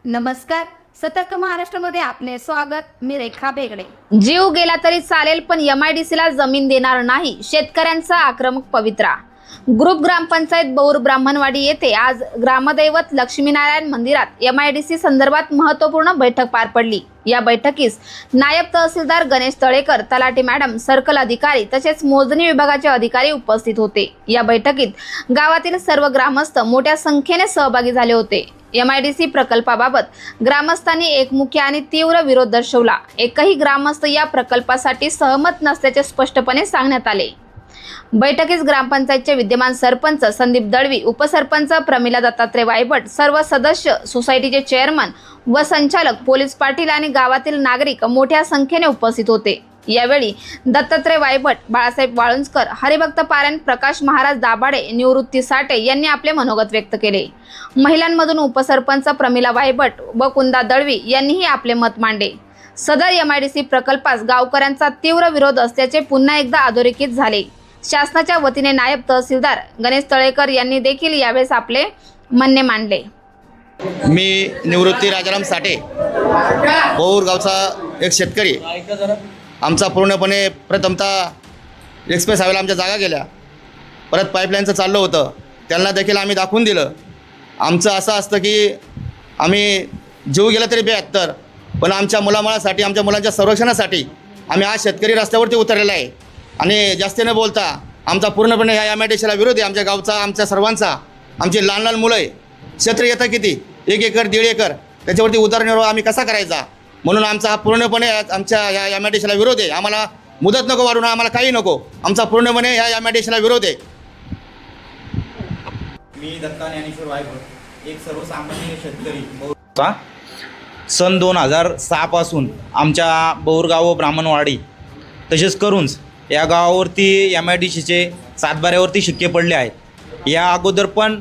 नमस्कार. सतर्क महाराष्ट्रामध्ये आपले स्वागत. मी रेखा बेगडे. जीव गेला तरी चालेल पण MIDCला जमीन देणार नाही, शेतकऱ्यांचा आक्रमक पवित्रा. ग्रुप ग्रामपंचायत बौर ब्राह्मणवाडी येथे आज ग्रामदैवत लक्ष्मीनारायण मंदिरात MIDC संदर्भात महत्त्वपूर्ण बैठक पार पडली. या बैठकीस नायब तहसीलदार गणेश तळेकर, तलाठी मॅडम, सर्कल अधिकारी तसेच मोजणी विभागाचे अधिकारी उपस्थित होते. या बैठकीत गावातील सर्व ग्रामस्थ मोठ्या संख्येने सहभागी झाले होते. MIDC प्रकल्पाबाबत ग्रामस्थांनी एकमुखी आणि तीव्र विरोध दर्शवला. एकही ग्रामस्थ या प्रकल्पासाठी सहमत नसल्याचे स्पष्टपणे सांगण्यात आले. बैठकीस ग्रामपंचायतचे विद्यमान सरपंच संदीप दळवी, उपसरपंच प्रमिला दत्तात्रय वायभट, सर्व सदस्य, सोसायटीचे चेअरमन व संचालक, पोलीस पाटील आणि गावातील नागरिक मोठ्या संख्येने उपस्थित होते. यावेळी दत्तात्रय वायभट, बाळासाहेब वाळुंजकर, हरिभक्त पारायण, प्रकाश महाराज दाभाडे, निवृत्ती साठे यांनी आपले मनोगत व्यक्त केले. महिलांमधून उपसरपंच प्रमिला वायभट व कुंदा दळवी यांनीही आपले मत मांडले. सदर MIDC प्रकल्पास गावकऱ्यांचा तीव्र विरोध असल्याचे पुन्हा एकदा अधोरेखित झाले. शासनाच्या वतीने नायब तहसीलदार गणेश तळेकर यांनी देखील यावेळेस आपले म्हणणे मांडले. मी निवृत्ती राजाराम साठे, बौर गावचा एक शेतकरी. आमचा पूर्णपणे प्रथमतः एक्सप्रेस हायवेला आमच्या जागा गेल्या, परत पाईपलाईनचं चाललं होतं, त्यांना देखील आम्ही दाखवून दिलं. आमचं असं असतं की आम्ही जीव गेला तरी 72, पण आमच्या मुलामुळासाठी, आमच्या मुलांच्या संरक्षणासाठी आम्ही आज शेतकरी रस्त्यावरती उतरलेला आहे. आणि जास्त न बोलता आमचा पूर्णपणे ह्या MIDCला विरोध आहे. आमच्या गावचा, आमच्या सर्वांचा. आमची लहान लहान मुलं आहे, क्षेत्र येतं किती, 1 एकर 1.5 एकर, त्याच्यावरती उदरनिर्वाह आम्ही कसा करायचा, म्हणून आमचा हा पूर्णपणे आमच्या ह्या MIDCला विरोध आहे. आम्हाला मुदत नको वाढून, आम्हाला काही नको, आमचा पूर्णपणे ह्या MIDCला विरोध आहे. मी दत्ता ज्ञानेश्वर वायभट, एक सर्वसामान्य शेतकरी. सन 2006 पासून आमच्या बौरगाव व ब्राह्मणवाडी तसेच करूनच या गावावरती MIDCचे सातबाऱ्यावरती शिक्के पडले आहेत. या अगोदर पण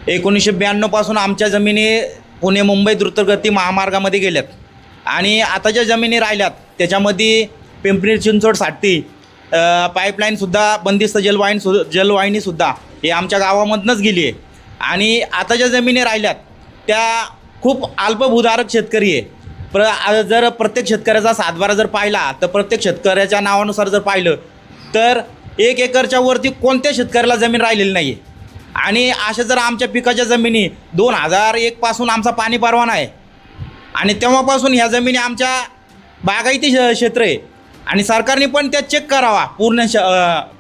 1992 पासून आमच्या जमिनी पुणे मुंबई द्रुतगती महामार्गामध्ये गेल्यात आणि आता ज्या जमिनी राहिल्यात त्याच्यामध्ये पिंपरी चिंचवडसाठी पाईपलाईनसुद्धा, बंदिस्त जलवाहिनीसुद्धा हे आमच्या गावामधूनच गेली आहे. आणि आता ज्या जमिनी राहिल्यात त्या खूप अल्पभूधारक शेतकरी आहे. जर प्रत्येक शेतकऱ्याचा सातबारा जर पाहिला तर प्रत्येक शेतकऱ्याच्या नावानुसार जर पाहिलं तर 1 एकरच्या वरती कोणत्या शेतकऱ्याला जमीन राहिलेली नाही आहे. आणि अशा जर आमच्या पिकाच्या जमिनी 2001 पासून आमचा पाणी परवाना आहे आणि तेव्हापासून ह्या जमिनी आमच्या बागायती क्षेत्र आहे. आणि सरकारने पण त्या चेक करावा,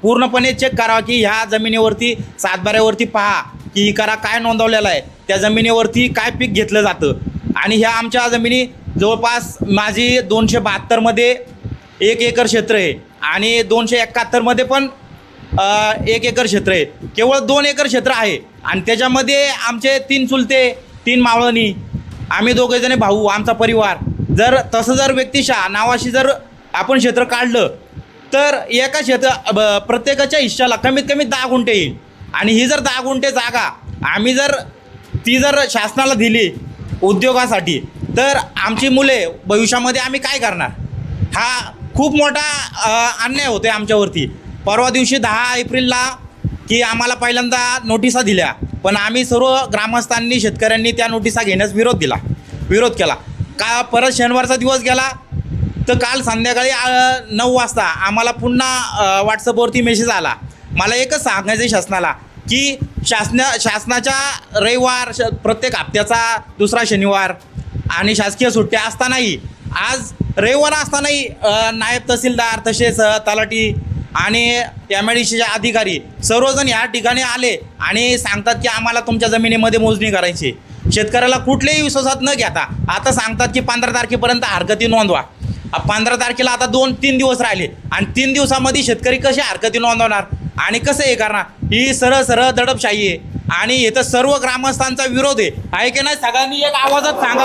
पूर्णपणे चेक करावा की ह्या जमिनीवरती सातबाऱ्यावरती पहा की करा काय नोंदवलेलं आहे, त्या जमिनीवरती काय पीक घेतलं जातं. आणि ह्या आमच्या जमिनी जवळपास माझी 272मध्ये 1 एकर क्षेत्र आहे आणि 271मध्ये पण 1 एकर क्षेत्र आहे. केवळ 2 एकर क्षेत्र आहे आणि त्याच्यामध्ये आमचे 3 चुलते, 3 मावळणी, आम्ही 2 जण भाऊ, आमचा परिवार. जर तसं जर व्यक्तिशः नावाशी जर आपण क्षेत्र काढलं तर एका प्रत्येकाच्या हिश्श्याला कमीत कमी 10 गुंठे येईल. आणि ही जर 10 गुंठे जागा आम्ही जर शासनाला दिली उद्योगासाठी तर आमची मुले भविष्यामध्ये आम्ही काय करणार? हा खूप मोठा अन्याय होतो आहे आमच्यावरती. परवा दिवशी 10 एप्रिलला की आम्हाला पहिल्यांदा नोटिसा दिल्या, पण आम्ही सर्व ग्रामस्थांनी, शेतकऱ्यांनी त्या नोटिसा घेण्यास विरोध केला. का परत शनिवारचा दिवस गेला तर काल संध्याकाळी 9 वाजता आम्हाला पुन्हा व्हॉट्सअपवरती मेसेज आला. मला एकच सांगायचं आहे शासनाला की शासनाच्या रविवार, प्रत्येक हप्त्याचा दुसरा शनिवार आणि शासकीय सुट्ट्या असतानाही, आज रविवार असतानाही नायब तहसीलदार तसेच तलाठी आणि MIDCचे अधिकारी सर्वजण ह्या ठिकाणी आले आणि सांगतात की आम्हाला तुमच्या जमिनीमध्ये मोजणी करायची. शेतकऱ्याला कुठल्याही विश्वासात न घेता आता सांगतात की 15 तारखेपर्यंत हरकती नोंदवा. 15 तारखेला आता 2-3 दिवस राहिले आणि 3 दिवसामध्ये शेतकरी कसे हरकती नोंदवणार आणि कसं हे करणार? ही सरळ दडपशाही आहे आणि इथं सर्व ग्रामस्थांचा विरोध आहे की नाही? सगळ्यांनी एक आवाजात सांगा,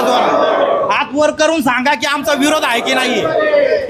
हात वर करून सांगा की आमचा विरोध आहे की नाही.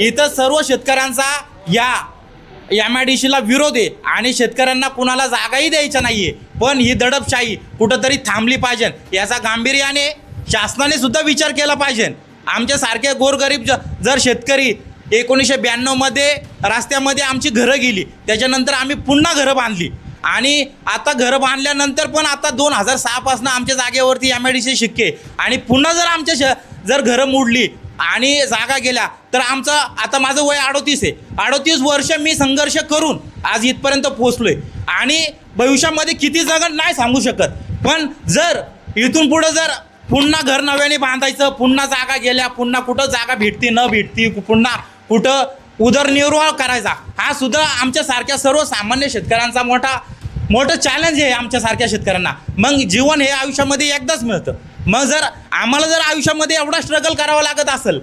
इथं सर्व शेतकऱ्यांचा या MIDCला विरोध आहे आणि शेतकऱ्यांना कुणाला जागाही द्यायच्या नाही आहे. पण ही दडपशाही कुठंतरी थांबली पाहिजे. याचा गांभीर्याने शासनाने सुद्धा विचार केला पाहिजे. आमच्यासारखे गोरगरीब जर शेतकरी 1992मध्ये रस्त्यामध्ये आमची घरं गेली, त्याच्यानंतर आम्ही पुन्हा घरं बांधली आणि आता घरं बांधल्यानंतर पण आता 2006पासून आमच्या जागेवरती MIDC शिक्के आणि पुन्हा जर आमच्या जर घरं मोडली आणि जागा गेल्या तर आमचं आता माझं वय 38 आहे. 38 वर्ष मी संघर्ष करून आज इथपर्यंत पोचलोय आणि भविष्यामध्ये किती जगण नाही सांगू शकत. पण जर इथून पुढं जर पुन्हा घर नव्याने बांधायचं, पुन्हा जागा गेल्या, पुन्हा कुठं जागा भेटती न भेटती, पुन्हा कुठं उदरनिर्वाह करायचा, हा सुद्धा आमच्यासारख्या सर्वसामान्य शेतकऱ्यांचा मोठं चॅलेंज आहे आमच्यासारख्या शेतकऱ्यांना. मग जीवन हे आयुष्यामध्ये एकदाच मिळतं. मग जर आम्हाला जर आयुष्यामध्ये एवढा स्ट्रगल करावा लागत असेल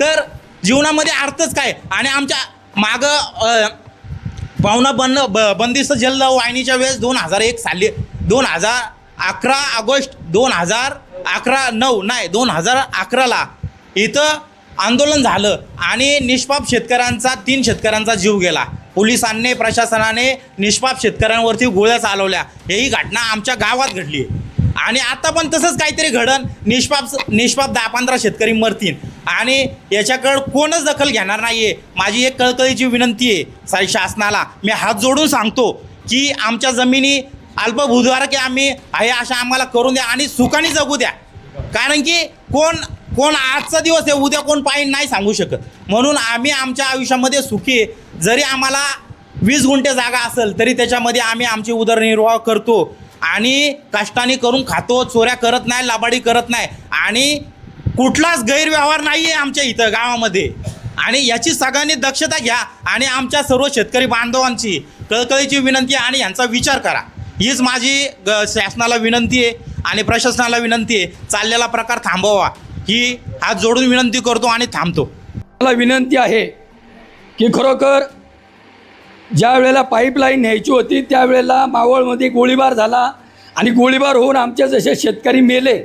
तर जीवनामध्ये अर्थच काय. आणि आमच्या मागं पाहुणा बंदिस्त जलवाहिनीच्या वेळेस 2001 साली 2011 ऑगस्ट 2011 इथं आंदोलन झालं आणि निष्पाप शेतकऱ्यांचा 3 शेतकऱ्यांचा जीव गेला. पोलिसांनी प्रशासनाने निष्पाप शेतकऱ्यांवरती गोळ्या चालवल्या. ही घटना आमच्या गावात घडली आणि आता पण तसंच काहीतरी घडन. निष्पाप 10-15 शेतकरी मरतील आणि याच्याकडं कोणच दखल घेणार नाही आहे. माझी एक कळकळीची विनंती आहे शासनाला, मी हात जोडून सांगतो की आमच्या जमिनी अल्पभूधारक आम्ही आहे अशा आम्हाला करून द्या आणि सुखाने जगू द्या. कारण की कोण आजचा दिवस आहे उद्या कोण पाहिजे नाही सांगू शकत. म्हणून आम्ही आमच्या आयुष्यामध्ये सुखी आहे. जरी आम्हाला 20 गुंठे जागा असेल तरी त्याच्यामध्ये आम्ही आमची उदरनिर्वाह करतो आणि कष्टाने करून खातो. चोऱ्या करत नाही, लाबाडी करत नाही आणि कुठलाच गैरव्यवहार नाही आहे आमच्या इथं गावामध्ये. आणि याची सगळ्यांनी दक्षता घ्या आणि आमच्या सर्व शेतकरी बांधवांची कळकळीची विनंती आहे आणि यांचा विचार करा. हीच माझी शासनाला विनंती आहे आणि प्रशासनाला विनंती आहे. चाललेला प्रकार थांबवा ही हात जोडून विनंती करतो आणि थांबतो. मला विनंती आहे की खरोखर ज्या वेळेला पाईपलाईन न्यायची होती त्यावेळेला मावळमध्ये गोळीबार झाला आणि गोळीबार होऊन आमचे जसे शेतकरी मेले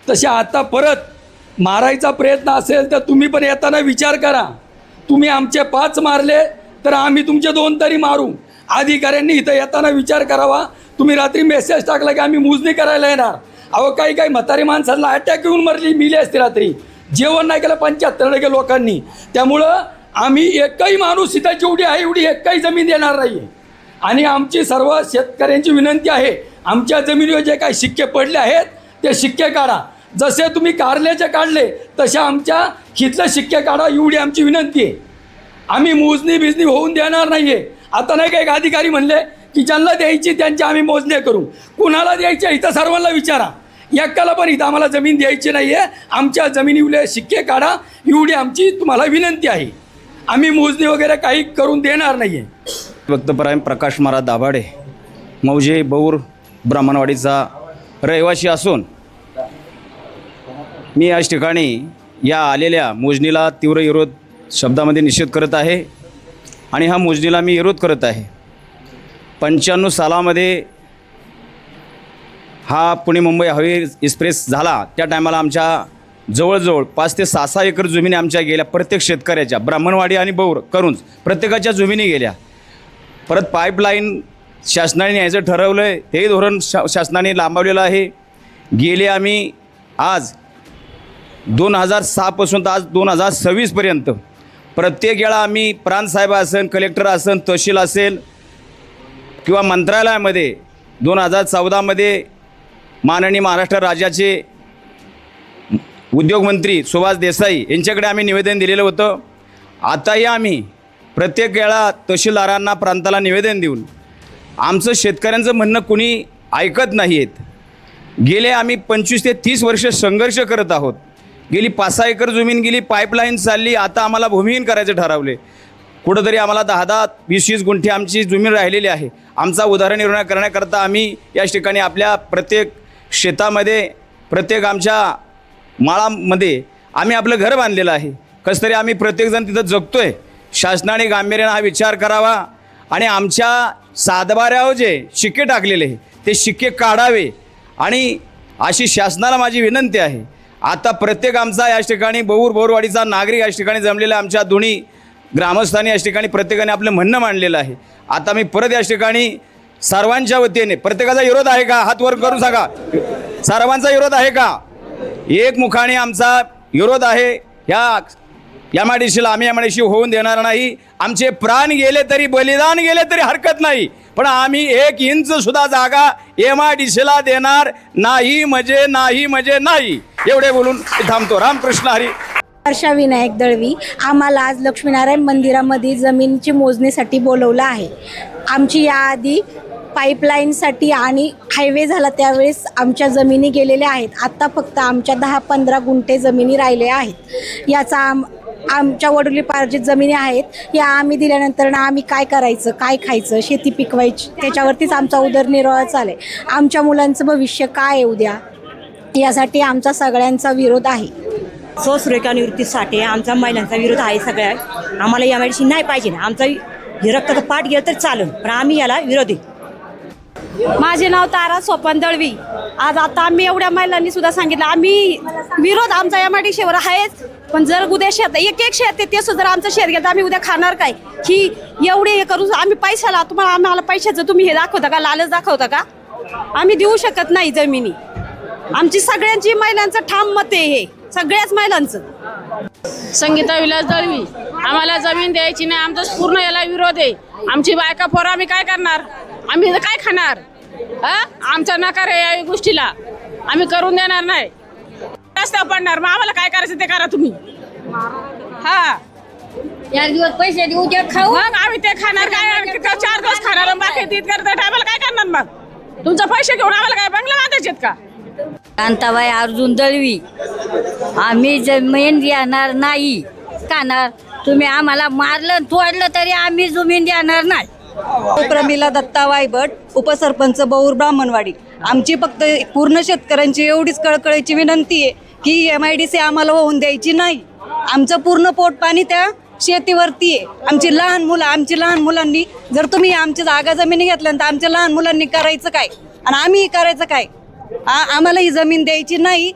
तसे आता परत मारायचा प्रयत्न असेल तर तुम्ही पण येताना विचार करा. तुम्ही आमचे 5 मारले तर आम्ही तुमचे 2 तरी मारू. अधिकाऱ्यांनी इथं येताना विचार करावा. तुम्ही रात्री मेसेज टाकला की आम्ही मोजणी करायला येणार. अहो काही म्हातारी माणसांना अटॅक येऊन मिली असते रात्री. जेवण नाही केलं 75% लोकांनी. त्यामुळं आम्ही एकही माणूस इथं जेवढी आहे एवढी एकही जमीन देणार नाही आहे. आणि आमची सर्व शेतकऱ्यांची विनंती आहे, आमच्या जमिनीवर जे काही शिक्के पडले आहेत ते शिक्के काढा. जसे तुम्ही कारल्याचे काढले तसे आमच्या खितले शिक्के काढा एवढी आमची विनंती आहे. आम्ही मोजणी होऊन देणार नाही आहे. आता नाही का एक अधिकारी म्हणले की ज्यांना द्यायची त्यांची आम्ही मोजणी करू. कुणाला द्यायची इथं सर्वांना विचारा. एकाला पण इथं आम्हाला जमीन द्यायची नाही आहे. आमच्या जमिनीवले शिक्के काढा एवढी आमची तुम्हाला विनंती आहे. आम्ही मोजणी वगैरे काही करून देणार नाही आहे. वक्तपरायण प्रकाश महाराज दाभाडे, मौजे बौर ब्राह्मणवाडीचा रहिवासी असून मी याच ठिकाणी या आलेल्या मोजणीला तीव्र विरोध शब्दामध्ये निषेध करत आहे आणि ह्या मोजणीला मी विरोध करत आहे. 95 सालामध्ये हा पुणे मुंबई हायवे एक्सप्रेस झाला त्या टायमाला आमच्या जवळजवळ 5 ते 6 एकर जमिनी आमच्या गेल्या. प्रत्येक शेतकऱ्याच्या ब्राह्मणवाडी आणि बौर करून प्रत्येकाच्या जमिनी गेल्या. परत पाईपलाईन शासनाने न्यायचं ठरवलं आहे, तेही धोरण शासनाने लांबवलेलं आहे. गेले आम्ही आज 2006पासून तर आज 2026पर्यंत प्रत्येक वेळा आम्ही प्रांतसाहेब असेल, कलेक्टर असेल, तहसील असेल किंवा मंत्रालयामध्ये 2014मध्ये माननीय महाराष्ट्र राज्याचे उद्योगमंत्री सुभाष देसाई यांच्याकडे आम्ही निवेदन दिलेलं होतं. आताही आम्ही प्रत्येक वेळा तहसीलदारांना प्रांताला निवेदन देऊन आमचं शेतकऱ्यांचं म्हणणं कुणी ऐकत नाही आहेत. गेले आम्ही 25 ते 30 वर्ष संघर्ष करत आहोत. गेली 5-6 एकर जमीन गेली, पाईपलाईन चालली, आता आम्हाला भूमिहीन करायचं ठरवले. कुठंतरी आम्हाला 10-10, 20-20 गुंठे आमची जमीन राहिलेली आहे. आमचा उदरनिर्वाह करण्याकरता आम्ही याच ठिकाणी आपल्या प्रत्येक शेतामध्ये, प्रत्येक आमच्या माळामध्ये आम्ही आपलं घर बांधलेलं आहे. कसं तरी आम्ही प्रत्येकजण तिथं जगतो आहे. शासनाने गांभीर्यानं हा विचार करावा आणि आमच्या सातबाऱ्यावर जे शिक्के टाकलेले आहे ते शिक्के काढावे आणि अशी शासनाला माझी विनंती आहे. आता प्रत्येक आमचा याच ठिकाणी बौरवाडीचा नागरिक याच ठिकाणी जमलेला, आमच्या दोन्ही ग्रामस्थांनी याच ठिकाणी प्रत्येकाने आपलं म्हणणं मांडलेलं आहे. आता मी परत याच ठिकाणी सर्वांच्या वतीने, प्रत्येकाचा विरोध आहे का? हात वर करून सांगा. सर्वांचा विरोध आहे का? एकमुखाने आमचा विरोध आहे. ह्या MIDCला आम्ही MIDC होऊन देणार नाही. आमचे प्राण गेले तरी, बलिदान गेले तरी हरकत नाही, पण आम्ही 1 इंच सुद्धा जागा MIDCला देणार नाही म्हणजे नाही. एवढे बोलून मी थांबतो. रामकृष्ण हरी. वर्षा विनायक दळवी. आम्हाला आज लक्ष्मीनारायण मंदिरामध्ये जमिनीची मोजणीसाठी बोलवलं आहे. आमची याआधी पाईपलाईनसाठी आणि हायवे झाला त्यावेळेस आमच्या जमिनी गेलेल्या आहेत. आत्ता फक्त आमच्या 10-15 गुंठे जमिनी राहिल्या आहेत. याचा आमच्या वडिलोपार्जित जमिनी आहेत. या आम्ही दिल्यानंतर आम्ही काय करायचं, काय खायचं, शेती पिकवायची, त्याच्यावरतीच आमचा उदरनिर्वाह चालेल. आमच्या मुलांचं भविष्य काय आहे उद्या, यासाठी आमचा सगळ्यांचा विरोध आहे. सुरेखा निवृत्तीसाठी आमचा महिलांचा विरोध आहे. सगळ्या आम्हाला MIDC नाही पाहिजे. आमचा रक्ताचा पाठ गेला तर चालेल, पण आम्ही याला विरोधी. माझे नाव तारा सोपान दळवी. आज आता आम्ही एवढ्या महिलांनी सुद्धा सांगितलं आम्ही विरोध आमचा MIDCवर आहेच, पण जर उद्या शेत एक शेत ते सुद्धा आमचं शेत गेलं तर आम्ही उद्या खाणार काय? ही एवढे हे करू आम्ही पैशाला आम्हाला पैशाचं तुम्ही हे दाखवता का, लालच दाखवता का? आम्ही देऊ शकत नाही जमिनी. आमची सगळ्यांची महिलांचं ठाम मत आहे, हे सगळ्याच महिलांचं. संगीता विलास दळवी. आम्हाला जमीन द्यायची नाही, आमचा पूर्ण याला विरोध आहे. आमची बायका पोरं आम्ही काय करणार, आम्ही काय खाणार? आमचा नकार आहे या गोष्टीला, आम्ही करून देणार नाही. रस्त्यावर पडणार, मग आम्हाला काय करायचं ते करा तुम्ही. हा, 4 दिवस पैसे देऊ द्या, खाऊ. मग आम्ही ते खाणार काय? 4 दिवस खाणार, बाकी तीत करता टायमाला काय करणार? मग तुमचा पैसे घेऊन आम्हाला काय बंगला बांधायचे का? कांताबाई अर्जुन दळवी. आम्ही जमीन देणार नाही. काणार तुम्ही आम्हाला मारलं तोडलं तरी आम्ही जमीन देणार नाही. प्रमिला दत्ता वायभट, उपसरपंच बौर ब्राह्मणवाडी. आमची फक्त पूर्ण शेतकऱ्यांची एवढीच कळकळीची विनंती आहे की MIDC आम्हाला होऊन द्यायची नाही. आमचं पूर्ण पोट पाणी त्या शेतीवरती आहे. आमची लहान मुलांनी जर तुम्ही आमची जागा जमिनी घेतल्यानंतर आमच्या लहान मुलांनी करायचं काय आणि आम्ही करायचं काय? आम्हाला ही जमीन द्यायची नाही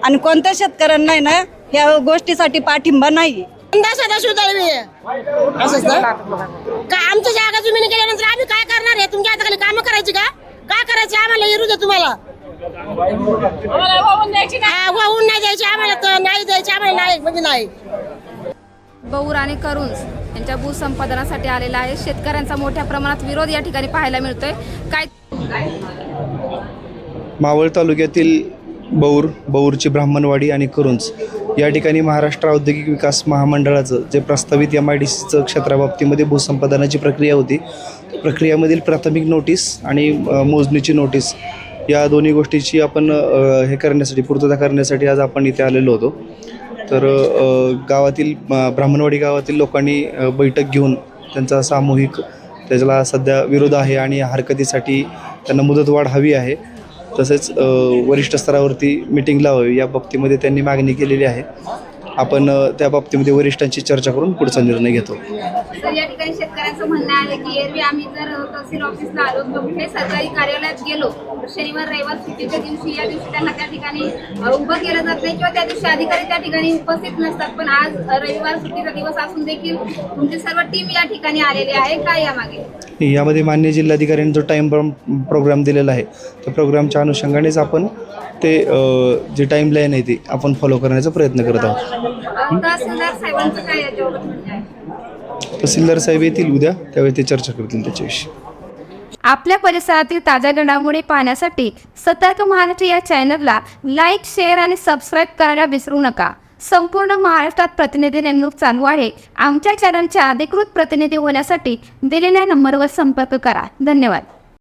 आणि कोणत्या शेतकऱ्यांना ना या गोष्टीसाठी पाठिंबा नाही. काय आमच्या जागा जमिनी गेल्यानंतर आम्ही काय करणार आहे? तुमच्या हाताखाली कामं करायची का? काय करायची आम्हाला? येऊ द्या तुम्हाला. वाहून नाही द्यायची आम्हाला, तर नाही द्यायची आम्हाला, नाही म्हणजे नाही. बौर आणि करुंज यांच्या भूसंपादनासाठी आलेला आहे. शेतकऱ्यांचा मोठ्या प्रमाणात विरोध या ठिकाणी पाहायला मिळतोय. काय मावळ तालुक्यातील बौरची ब्राह्मणवाडी आणि करुंज या ठिकाणी महाराष्ट्र औद्योगिक विकास महामंडळाचं जे प्रस्तावित MIDCचं क्षेत्राबाबतीमध्ये भूसंपादनाची प्रक्रिया होती, प्रक्रियामधील प्राथमिक नोटीस आणि मोजणीची नोटीस या दोन्ही गोष्टीची आपण पूर्तता करण्यासाठी आज आपण इथे आलेलो होतो. तर गावातील ब्राह्मणवाडी गावातील लोकांनी बैठक घेऊन त्यांचा सामूहिक त्याला सध्या विरोध आहे आणि हरकतीसाठी त्यांना मुदतवाढ हवी आहे. तसेच वरिष्ठ स्तरावरती मिटिंग लावावी या बाबतीमध्ये त्यांनी मागणी केलेली आहे. आपण त्या बाबतीमध्ये वरिष्ठांची चर्चा करून पुढचा निर्णय घेतो. तर या ठिकाणी शेतकऱ्यांचं म्हणणं आहे की एरवी आम्ही जर तहसील ऑफिसला आलो किंवा कुठल्याही सरकारी कार्यालयात गेलो तर शनिवार रविवार सुट्टीच्या दिवशी या दिवशी त्यांना त्या ठिकाणी उभं केलं जात नाही किंवा त्या दिवशी अधिकारी त्या ठिकाणी उपस्थित नसतात. पण आज रविवार सुट्टीचा दिवस असून देखील तुमची सर्व टीम या ठिकाणी आलेली आहे. काय यामागे? यामध्ये मान्य जिल्हाधिकाऱ्यांनी जो टाईम प्रोग्राम दिलेला आहे त्या प्रोग्रामच्या अनुषंगानेच आपण ते जे टाईमलाईन आहे ती आपण फॉलो करण्याचा प्रयत्न करत आहोत. तहसीलदार साहेबांचं काय याच्यावर म्हणणं आहे? तहसीलदार साहेब येतील उद्या, त्यावेळी ते चर्चा करतील त्याच्याविषयी. आपल्या परिसरातील ताज्या घडामोडी पाहण्यासाठी सतर्क महाराष्ट्र या चॅनलला लाईक, शेअर आणि सबस्क्राईब करायला विसरू नका. संपूर्ण महाराष्ट्रात प्रतिनिधी नेमणूक चालू आहे. आमच्या चॅनलचे अधिकृत प्रतिनिधी होण्यासाठी दिलेल्या नंबरवर संपर्क करा. धन्यवाद.